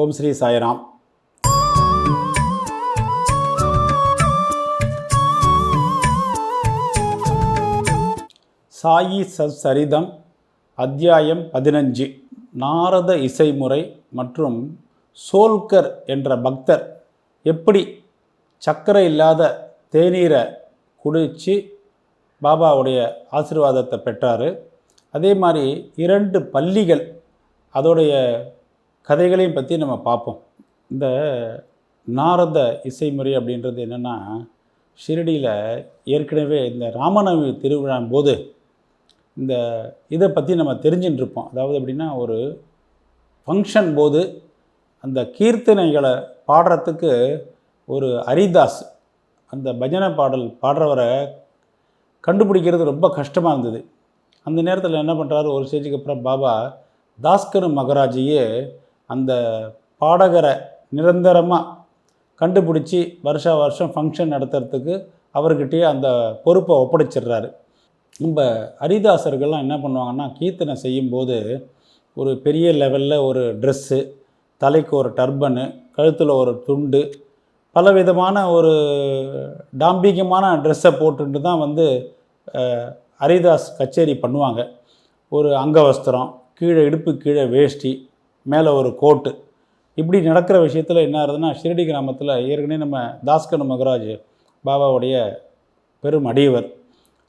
ஓம் ஸ்ரீ சாய்ராம். சாயி சரிதம் அத்தியாயம் 15. நாரத இசைமுறை மற்றும் சோல்கர் என்ற பக்தர் எப்படி சர்க்கரை இல்லாத தேநீரை குடித்து பாபாவுடைய ஆசீர்வாதத்தை பெற்றார். அதே மாதிரி 2 பள்ளிகள் அதோடைய கதைகளையும் பற்றி நம்ம பார்ப்போம். இந்த நாரத இசைமுறை அப்படின்றது என்னென்னா, ஷிரடியில் ஏற்கனவே இந்த ராமநவமி திருவிழா போது இதை பற்றி நம்ம தெரிஞ்சுட்டு இருப்போம். அதாவது எப்படின்னா, ஒரு ஃபங்க்ஷன் போது அந்த கீர்த்தனைகளை பாடுறதுக்கு ஒரு ஹரிதாஸ், அந்த பஜனை பாடல் பாடுறவரை கண்டுபிடிக்கிறது ரொம்ப கஷ்டமாக இருந்தது. அந்த நேரத்தில் என்ன பண்ணுறாரு, ஒரு ஸ்டேஜுக்கு அப்புறம் பாபா தாஸ்கனு மகராஜையே அந்த பாடகரை நிரந்தரமாக கண்டுபிடிச்சி வருஷம் ஃபங்க்ஷன் நடத்துறதுக்கு அவர்கிட்டயே அந்த பொறுப்பை ஒப்படைச்சிடுறாரு. நம்ம ஹரிதாசர்கள்லாம் என்ன பண்ணுவாங்கன்னா, கீர்த்தனை செய்யும்போது ஒரு பெரிய லெவலில் ஒரு ட்ரெஸ்ஸு, தலைக்கு ஒரு டர்பனு, கழுத்தில் ஒரு துண்டு, பலவிதமான ஒரு டாம்பிகமான ட்ரெஸ்ஸை போட்டுட்டு தான் ஹரிதாஸ் கச்சேரி பண்ணுவாங்க. ஒரு அங்கவஸ்திரம், கீழே இடுப்பு கீழே வேஷ்டி, மேலே ஒரு கோட்டு, இப்படி நடக்கிற விஷயத்தில் என்ன ஆகுதுன்னா, ஷிரடி கிராமத்தில் ஏற்கனவே நம்ம தாஸ்கனு மகராஜ் பாபாவுடைய பெரும் அடியவர்,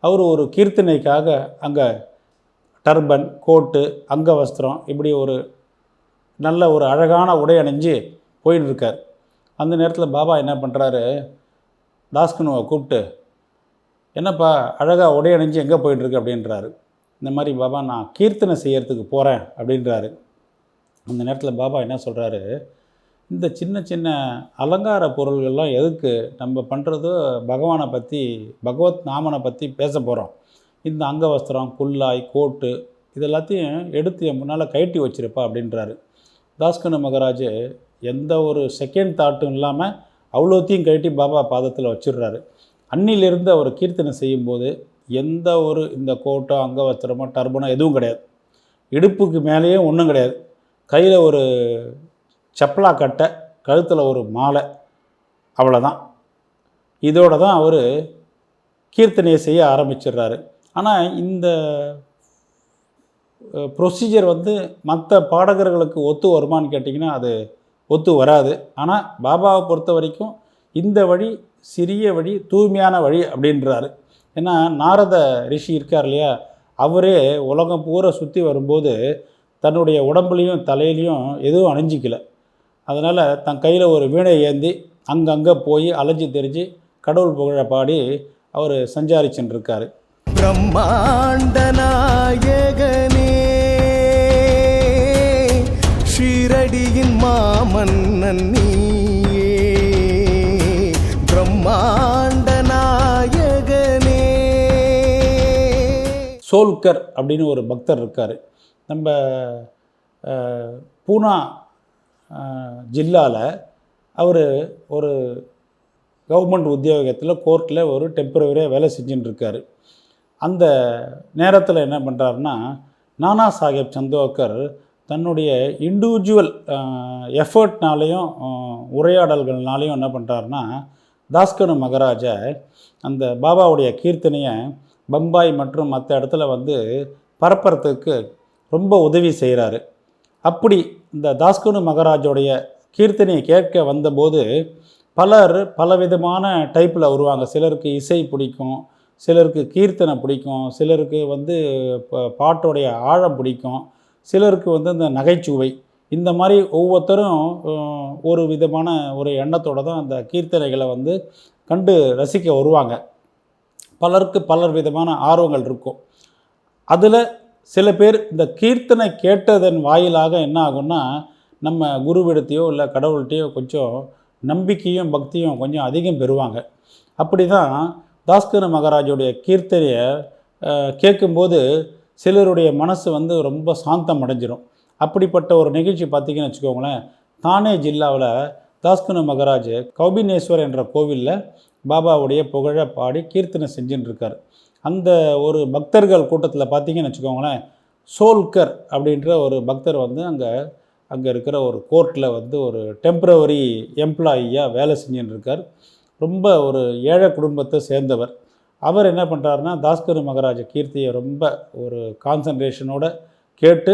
அவர் ஒரு கீர்த்தனைக்காக அங்கே டர்பன், கோட்டு, அங்கவஸ்திரம், இப்படி ஒரு நல்ல ஒரு அழகான உடை அணிஞ்சு போயின்னு இருக்கார். அந்த நேரத்தில் பாபா என்ன பண்ணுறாரு, தாஸ்கனுவை கூப்பிட்டு, என்னப்பா அழகாக உடை அணிஞ்சு எங்கே போயிட்டுருக்கு அப்படின்றாரு. இந்த மாதிரி பாபா நான் கீர்த்தனை செய்கிறதுக்கு போகிறேன் அப்படின்றாரு. அந்த நேரத்தில் பாபா என்ன சொல்கிறாரு, இந்த சின்ன சின்ன அலங்கார பொருள்கள்லாம் எதுக்கு, நம்ம பண்ணுறது பகவானை பற்றி, பகவத் நாமனை பற்றி பேச போகிறோம். இந்த அங்கவஸ்திரம், குல்லாய், கோட்டு இதெல்லாத்தையும் எடுத்து என் முன்னால் கழட்டி வச்சிருப்பா அப்படின்றாரு. தாஸ்கனு மகராஜ் எந்த ஒரு செகண்ட் தாட்டும் இல்லாமல் அவ்வளோத்தையும் கழட்டி பாபா பாதத்தில் வச்சிடுறாரு. அன்னிலிருந்து அவர் கீர்த்தனை செய்யும்போது எந்த ஒரு இந்த கோட்டோ, அங்கவஸ்திரமோ, டர்பனோ எதுவும் கிடையாது. இடுப்புக்கு மேலேயே ஒன்றும் கிடையாது. கையில் ஒரு சப்பலா கட்டை, கழுத்தில் ஒரு மாலை, அவ்வளோதான். இதோடு தான் அவர் கீர்த்தனையை செய்ய ஆரம்பிச்சிடுறாரு. ஆனால் இந்த ப்ரொசீஜர் மற்ற பாடகர்களுக்கு ஒத்து வருமானு கேட்டிங்கன்னா அது ஒத்து வராது. ஆனால் பாபாவை பொறுத்த வரைக்கும் இந்த வழி சிறிய வழி, தூய்மையான வழி அப்படின்றாரு. ஏன்னா நாரத ரிஷி இருக்கார் இல்லையா, அவரே உலகம் பூரா சுற்றி வரும்போது தன்னுடைய உடம்புலையும் தலையிலையும் எதுவும் அணிஞ்சிக்கல. அதனால் தன் கையில் ஒரு வீணை ஏந்தி அங்கங்கே போய் அலைஞ்சி தெரிஞ்சு கடவுள் புகழ பாடி அவர் சஞ்சாரிச்சுருக்கார். பிரம்மாண்ட நாயகனே, ஷீரடியின் மாமன்னன் நீயே, பிரம்மாண்ட நாயகனே. சோல்கர் அப்படின்னு ஒரு பக்தர் இருக்கார். நம்ம பூனா ஜில்லாவில் அவர் ஒரு கவர்மெண்ட் உத்தியோகத்தில் கோர்ட்டில் ஒரு டெம்பரவரியாக வேலை செஞ்சுட்டு இருக்கார். அந்த நேரத்தில் என்ன பண்ணுறாருன்னா, நானா சாஹேப் சந்தோர்கர் தன்னுடைய இண்டிவிஜுவல் எஃபர்ட்னாலேயும் உரையாடல்கள்னாலேயும் என்ன பண்ணுறாருன்னா, தாஸ்கனு மகராஜை அந்த பாபாவுடைய கீர்த்தனையை பம்பாய் மற்றும் மற்ற இடத்துல பரப்புறதுக்கு ரொம்ப உதவி செய்கிறாரு. அப்படி இந்த தாஸ்கனு மகராஜோடைய கீர்த்தனையை கேட்க வந்தபோது பலர் பலவிதமான டைப்பில் வருவாங்க. சிலருக்கு இசை பிடிக்கும், சிலருக்கு கீர்த்தனை பிடிக்கும், சிலருக்கு பாட்டோடைய ஆழம் பிடிக்கும், சிலருக்கு இந்த நகைச்சுவை, இந்த மாதிரி ஒவ்வொருத்தரும் ஒரு விதமான ஒரு எண்ணத்தோடு தான் அந்த கீர்த்தனைகளை கண்டு ரசிக்க வருவாங்க. பலருக்கு பலர் விதமான ஆர்வங்கள் இருக்கும். அதில் சில பேர் இந்த கீர்த்தனை கேட்டதன் வாயிலாக என்ன ஆகும்னா, நம்ம குருவிடத்தையோ இல்லை கடவுள்கிட்டையோ கொஞ்சம் நம்பிக்கையும் பக்தியும் கொஞ்சம் அதிகம் பெறுவாங்க. அப்படி தான் தாஸ்கனு மகராஜோடைய கீர்த்தனையை கேட்கும்போது சிலருடைய மனசு ரொம்ப சாந்தம் அடைஞ்சிடும். அப்படிப்பட்ட ஒரு நிகழ்ச்சி பார்த்திங்கன்னு வச்சுக்கோங்களேன், தானே ஜில்லாவில் தாஸ்கனு மகராஜ் கௌபினேஸ்வர் என்ற கோவிலில் பாபாவுடைய புகழை பாடி கீர்த்தனை செஞ்சுட்டு இருக்கார். அந்த ஒரு பக்தர்கள் கூட்டத்தில் பார்த்திங்கன்னு வச்சுக்கோங்களேன், சோல்கர் அப்படின்ற ஒரு பக்தர் அங்கே அங்கே இருக்கிற ஒரு கோர்ட்டில் வந்து ஒரு டெம்ப்ரவரி எம்ப்ளாயியாக வேலை செஞ்சுன்னு இருக்கார். ரொம்ப ஒரு ஏழை குடும்பத்தை சேர்ந்தவர். அவர் என்ன பண்ணுறாருன்னா தாஸ்கர் மகாராஜ கீர்த்தியை ரொம்ப ஒரு கான்சன்ட்ரேஷனோட கேட்டு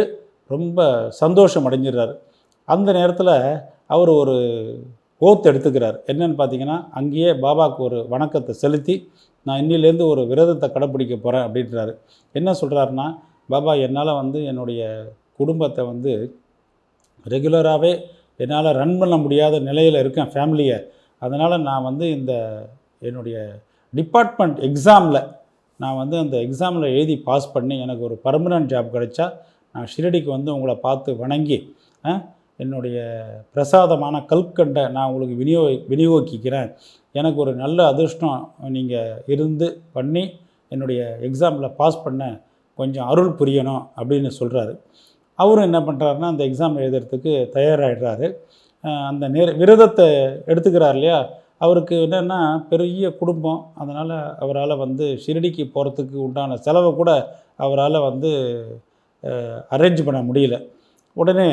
ரொம்ப சந்தோஷம் அடைஞ்சிடுறாரு. அந்த நேரத்தில் அவர் ஒரு ஓத் எடுத்துக்கிறார். என்னன்னு பார்த்தீங்கன்னா, அங்கேயே பாபாவுக்கு ஒரு வணக்கத்தை செலுத்தி நான் இன்னிலேருந்து ஒரு விரதத்தை கடைப்பிடிக்க போகிறேன் அப்படின்றாரு. என்ன சொல்கிறாருன்னா, பாபா என்னால் வந்து என்னுடைய குடும்பத்தை வந்து ரெகுலராகவே என்னால் ரன் பண்ண முடியாத நிலையில் இருக்கேன் ஃபேமிலியை. அதனால் நான் வந்து இந்த என்னுடைய டிபார்ட்மெண்ட் எக்ஸாமில் நான் வந்து அந்த எக்ஸாமில் எழுதி பாஸ் பண்ணி எனக்கு ஒரு பர்மனன்ட் ஜாப் கிடைச்சா நான் ஷிரடிக்கு வந்து உங்களை பார்த்து வணங்கி என்னுடைய பிரசாதமான கல்கண்டை நான் உங்களுக்கு விநியோகிக்கிறேன். எனக்கு ஒரு நல்ல அதிர்ஷ்டம் நீங்கள் இருந்து பண்ணி என்னுடைய எக்ஸாமில் பாஸ் பண்ண கொஞ்சம் அருள் புரியணும் அப்படின்னு சொல்கிறாரு. அவரும் என்ன பண்ணுறாருன்னா அந்த எக்ஸாம் எழுதுறதுக்கு தயாராகிடுறாரு. அந்த விரதத்தை எடுத்துக்கிறார் இல்லையா, அவருக்கு என்னென்னா பெரிய குடும்பம். அதனால் அவரால் வந்து ஷிரடிக்கு போகிறதுக்கு உண்டான செலவை கூட அவரால் வந்து அரேஞ்ச் பண்ண முடியல. உடனே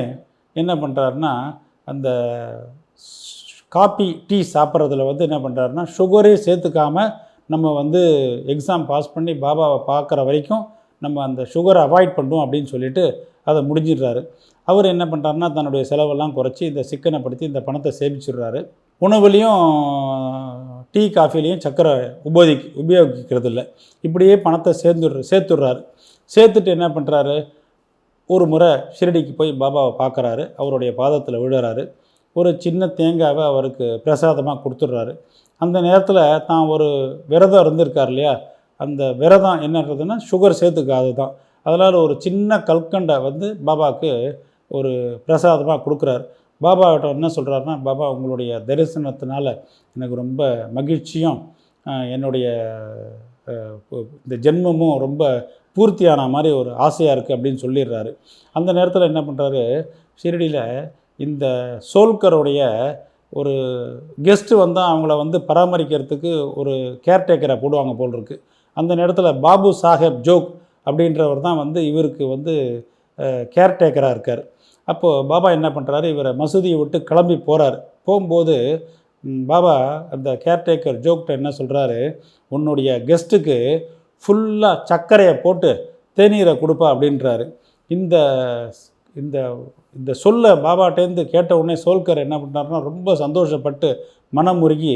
என்ன பண்ணுறாருன்னா அந்த காப்பி டீ சாப்பிட்றதுல வந்து என்ன பண்ணுறாருன்னா சுகரே சேர்த்துக்காம நம்ம வந்து எக்ஸாம் பாஸ் பண்ணி பாபாவை பார்க்குற வரைக்கும் நம்ம அந்த சுகரை அவாய்ட் பண்ணுவோம் அப்படின்னு சொல்லிட்டு அதை முடிஞ்சிடுறாரு. அவர் என்ன பண்ணுறாருன்னா தன்னுடைய செலவெல்லாம் குறைச்சி இந்த சிக்கனைப்படுத்தி இந்த பணத்தை சேமிச்சிடுறாரு. உணவுலேயும் டீ காஃபிலையும் சர்க்கரை உபயோகிக்கிறது இல்லை. இப்படியே பணத்தை சேர்த்துடுறாரு. சேர்த்துட்டு என்ன பண்ணுறாரு, ஒரு முறை ஷிரடிக்கு போய் பாபாவை பார்க்குறாரு. அவருடைய பாதத்தில் விழுறாரு. ஒரு சின்ன தேங்காவை அவருக்கு பிரசாதமாக கொடுத்துட்றாரு. அந்த நேரத்தில் தான் ஒரு விரதம் இருந்திருக்கார் இல்லையா, அந்த விரதம் என்னன்றதுன்னா சுகர் சேர்த்துக்காது தான். அதனால் ஒரு சின்ன கல்கண்டை வந்து பாபாவுக்கு ஒரு பிரசாதமாக கொடுக்குறாரு. பாபாவிட்ட என்ன சொல்கிறாருன்னா, பாபா உங்களுடைய தரிசனத்தினால எனக்கு ரொம்ப மகிழ்ச்சியும் என்னுடைய இந்த ஜென்மமும் ரொம்ப பூர்த்தியான மாதிரி ஒரு ஆசையாக இருக்குது அப்படின்னு சொல்லிடுறாரு. அந்த நேரத்தில் என்ன பண்ணுறாரு, ஷிரடியில் இந்த சோல்கருடைய ஒரு கெஸ்ட்டு வந்தால் அவங்கள வந்து பராமரிக்கிறதுக்கு ஒரு கேர்டேக்கரை போடுவாங்க போல் இருக்குது. அந்த நேரத்தில் பாபு சாஹேப் ஜோக் அப்படின்றவர் தான் வந்து இவருக்கு வந்து கேர்டேக்கராக இருக்கார். அப்போது பாபா என்ன பண்ணுறாரு, இவரை மசூதியை விட்டு கிளம்பி போகிறார். போகும்போது பாபா அந்த கேர்டேக்கர் ஜோக்கிட்ட என்ன சொல்கிறாரு, உன்னுடைய கெஸ்ட்டுக்கு ஃபுல்லாக சர்க்கரையை போட்டு தேநீரை கொடுப்பா அப்படின்றாரு. இந்த இந்த இந்த சொல்ல பாபாட்டேருந்து கேட்ட உடனே சோல்கர் என்ன பண்ணுறாருன்னா ரொம்ப சந்தோஷப்பட்டு மனம் உருகி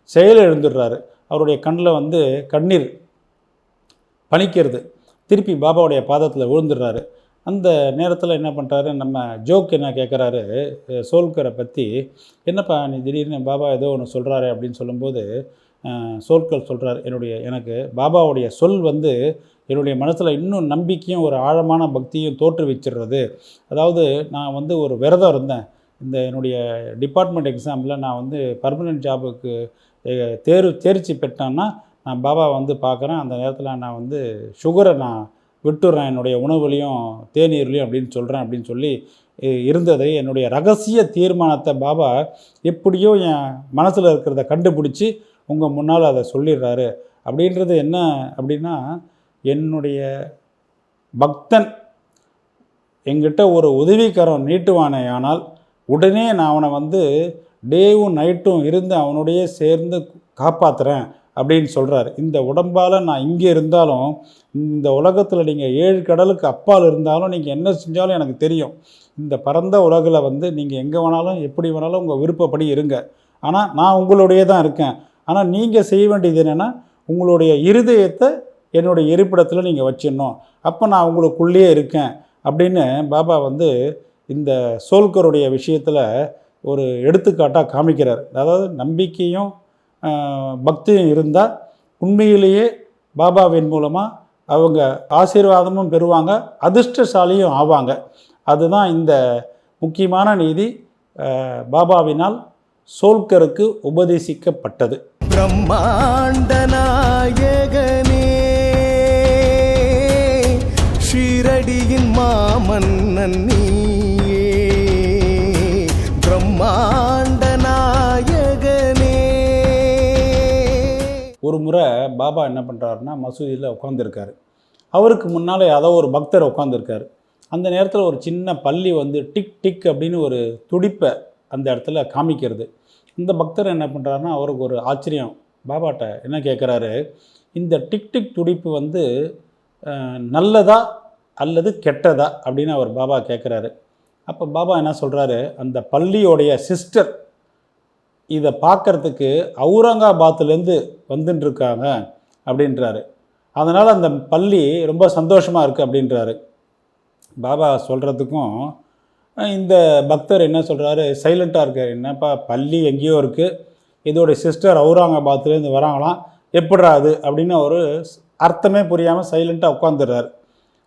செயல் எழுந்துடுறாரு. அவருடைய கண்ணில் வந்து கண்ணீர் பனிக்கிறது. திருப்பி பாபாவுடைய பாதத்தில் விழுந்துடுறாரு. அந்த நேரத்தில் என்ன பண்ணுறாரு, நம்ம ஜோக் என்ன கேட்குறாரு சோல்கரை பற்றி, என்னப்பா நீ திடீர்னு பாபா ஏதோ ஒன்று சொல்கிறாரு அப்படின்னு சொல்லும்போது சோல்கர் சொல்கிறார், எனக்கு பாபாவுடைய சொல் வந்து என்னுடைய மனசில் இன்னும் நம்பிக்கையும் ஒரு ஆழமான பக்தியும் தோற்றுவிச்சிடுறது. அதாவது நான் வந்து ஒரு விரதம் இருந்தேன். இந்த என்னுடைய டிபார்ட்மெண்ட் எக்ஸாமில் நான் வந்து பர்மனெண்ட் ஜாபுக்கு தேர்ச்சி பெற்றேன்னா நான் பாபா வந்து பார்க்குறேன். அந்த நேரத்தில் நான் வந்து சுகரை நான் விட்டுடுறேன் என்னுடைய உணவுலையும் தேநீர்லையும் அப்படின்னு சொல்லி இருந்ததை என்னுடைய ரகசிய தீர்மானத்தை பாபா எப்படியோ என் மனசில் இருக்கிறத கண்டுபிடிச்சி உங்கள் முன்னால் அதை சொல்லிடுறாரு. அப்படின்றது என்ன அப்படின்னா, என்னுடைய பக்தன் எங்கிட்ட ஒரு உதவிக்கரம் நீட்டுவானே ஆனால் உடனே நான் அவனை வந்து டேவும் நைட்டும் இருந்து அவனுடைய சேர்ந்து காப்பாற்றுறேன் அப்படின்னு சொல்கிறார். இந்த உடம்பால் நான் இங்கே இருந்தாலும் இந்த உலகத்தில் நீங்கள் 7 கடலுக்கு அப்பால் இருந்தாலும் நீங்கள் என்ன செஞ்சாலும் எனக்கு தெரியும். இந்த பரந்த உலகில் வந்து நீங்கள் எங்கே வேணாலும் எப்படி வேணாலும் உங்கள் விருப்பப்படி இருங்க. ஆனால் நான் உங்களுடைய தான் இருக்கேன். ஆனால் நீங்கள் செய்ய வேண்டியது என்னென்னா, உங்களுடைய இருதயத்தை என்னுடைய இருப்பிடத்தில் நீங்கள் வச்சிடணும். அப்போ நான் உங்களுக்குள்ளேயே இருக்கேன் அப்படின்னு பாபா வந்து இந்த சோல்கருடைய விஷயத்தில் ஒரு எடுத்துக்காட்டாக காமிக்கிறார். அதாவது நம்பிக்கையும் பக்தியும் இருந்தால் உண்மையிலேயே பாபாவின் மூலமாக அவங்க ஆசீர்வாதமும் பெறுவாங்க, அதிர்ஷ்டசாலியும் ஆவாங்க. அதுதான் இந்த முக்கியமான நீதி பாபாவினால் சோல்கருக்கு உபதேசிக்கப்பட்டது. பிரம்மாண்ட நாயகனே, ஷீரடியின் மாமன்னன் நீயே, பிரம்மாண்ட நாயகனே. ஒரு முறை பாபா என்ன பண்ணுறாருன்னா மசூதியில் உட்காந்துருக்காரு. அவருக்கு முன்னால் ஏதோ ஒரு பக்தர் உட்காந்துருக்காரு. அந்த நேரத்தில் ஒரு சின்ன பல்லி வந்து டிக் டிக் அப்படின்னு ஒரு துடிப்பை அந்த இடத்துல காமிக்கிறது. இந்த பக்தர் என்ன பண்ணுறாருன்னா, அவருக்கு ஒரு ஆச்சரியம். பாபாட்ட என்ன கேட்குறாரு, இந்த டிக் டிக் துடிப்பு வந்து நல்லதா அல்லது கெட்டதா அப்படின்னு அவர் பாபா கேட்குறாரு. அப்போ பாபா என்ன சொல்கிறாரு, அந்த பள்ளியோடைய சிஸ்டர் இதை பார்க்குறதுக்கு அவுரங்காபாத்துலேருந்து வந்துட்டுருக்காங்க அப்படின்றாரு. அதனால் அந்த பள்ளி ரொம்ப சந்தோஷமாக இருக்குது அப்படின்றாரு. பாபா சொல்கிறதுக்கும் இந்த பக்தர் என்ன சொல்கிறாரு, சைலண்ட்டாக இருக்கார். என்னப்பா பள்ளி எங்கேயோ இருக்குது, இதோடைய சிஸ்டர் அவுரங்காபாத்துலேருந்து வராங்களாம், எப்படிரா அது அப்படின்னு ஒரு அர்த்தமே புரியாமல் சைலண்ட்டாக உட்காந்துடுறாரு.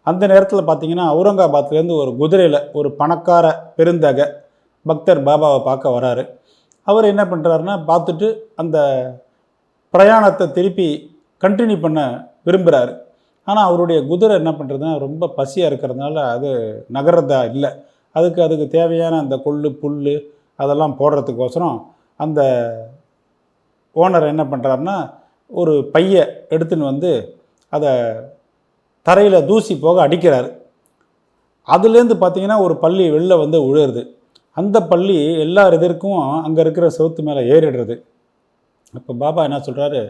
அந்த நேரத்தில் பார்த்தீங்கன்னா அவுரங்காபாத்லேருந்து ஒரு குதிரையில் ஒரு பணக்கார பெருந்தகை பக்தர் பாபாவை பார்க்க வராரு. அவர் என்ன பண்ணுறாருன்னா, பார்த்துட்டு அந்த பிரயாணத்தை திருப்பி கண்டினியூ பண்ண விரும்புகிறாரு. ஆனால் அவருடைய குதிரை என்ன பண்ணுறதுன்னா ரொம்ப பசியாக இருக்கிறதுனால அது நகர்றதா இல்லை. அதுக்கு தேவையான அந்த கொள்ளு புல் அதெல்லாம் போடுறதுக்கோசரம் அந்த ஓனர் என்ன பண்ணுறாருன்னா, ஒரு பையை எடுத்துன்னு வந்து அதை தரையில் தூசி போக அடிக்கிறாரு. அதுலேருந்து பார்த்திங்கன்னா ஒரு பள்ளி வெளில வந்து விழுறது. அந்த பள்ளி எல்லா எதிர்க்கும் அங்கே இருக்கிற செவுத்து மேலே ஏறிடுறது. அப்போ பாபா என்ன சொல்கிறாரு,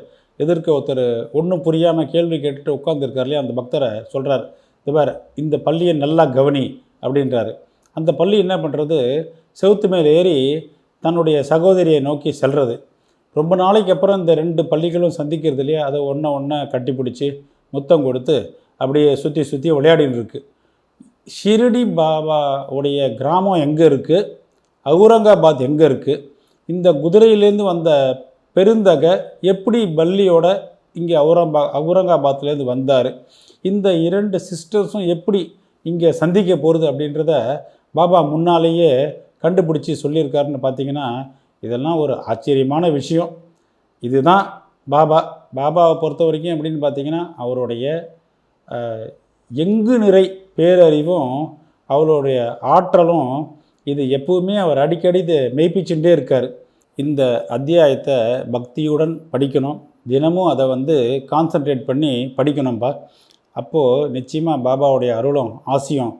எதிர்க்க ஒருத்தர் ஒன்றும் புரியாமல் கேள்வி கேட்டுட்டு உட்காந்துருக்கார் இல்லையா, அந்த பக்தரை சொல்கிறார், இது பார் இந்த பள்ளியை நல்லா கவனி அப்படின்றாரு. அந்த பள்ளி என்ன பண்ணுறது, செவுத்து மேலே ஏறி தன்னுடைய சகோதரியை நோக்கி செல்வது. ரொம்ப நாளைக்கு அப்புறம் இந்த 2 பள்ளிகளும் சந்திக்கிறது இல்லையா, அதை ஒன்றை கட்டிப்பிடிச்சி முத்தம் கொடுத்து அப்படியே சுற்றி சுற்றி விளையாடின்னு இருக்குது. ஷிரடி பாபாவுடைய கிராமம் எங்கே இருக்குது, அவுரங்காபாத் எங்கே இருக்குது, இந்த குதிரையிலேருந்து வந்த பெருந்தகை எப்படி பள்ளியோட இங்கே அவுரங்காபாத்லேருந்து வந்தார், இந்த 2 சிஸ்டர்ஸும் எப்படி இங்கே சந்திக்க போகிறது அப்படின்றத பாபா முன்னாலேயே கண்டுபிடிச்சி சொல்லியிருக்காருன்னு பார்த்தீங்கன்னா, இதெல்லாம் ஒரு ஆச்சரியமான விஷயம். இதுதான் பாபாவை பொறுத்த வரைக்கும் எப்படின்னு பார்த்தீங்கன்னா, அவருடைய எங்கு நிறை பேரறிவும் அவருடைய ஆற்றலும் இது எப்பவுமே அவர் அடிக்கடி இதை மெய்ப்பிச்சுட்டே இருக்கார். இந்த அத்தியாயத்தை பக்தியுடன் படிக்கணும். தினமும் அதை வந்து கான்சன்ட்ரேட் பண்ணி படிக்கணும்பா. அப்போது நிச்சயமாக பாபாவுடைய அருளும் ஆசியும்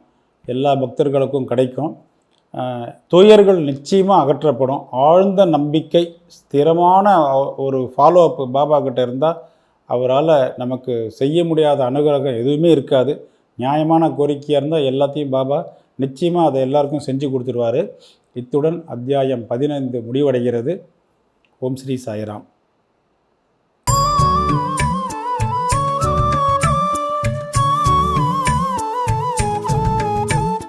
எல்லா பக்தர்களுக்கும் கிடைக்கும். துயர்கள் நிச்சயமாக அகற்றப்படும். ஆழ்ந்த நம்பிக்கை, ஸ்திரமான ஒரு ஃபாலோ அப் பாபா கிட்ட இருந்தால் அவரால் நமக்கு செய்ய முடியாத அனுகிரகம் எதுவுமே இருக்காது. நியாயமான கோரிக்கையாக இருந்தால் எல்லாத்தையும் பாபா நிச்சயமாக அதை எல்லாருக்கும் செஞ்சு கொடுத்துருவார். இத்துடன் அத்தியாயம் 15 முடிவடைகிறது. ஓம் ஸ்ரீ சாய்ராம்.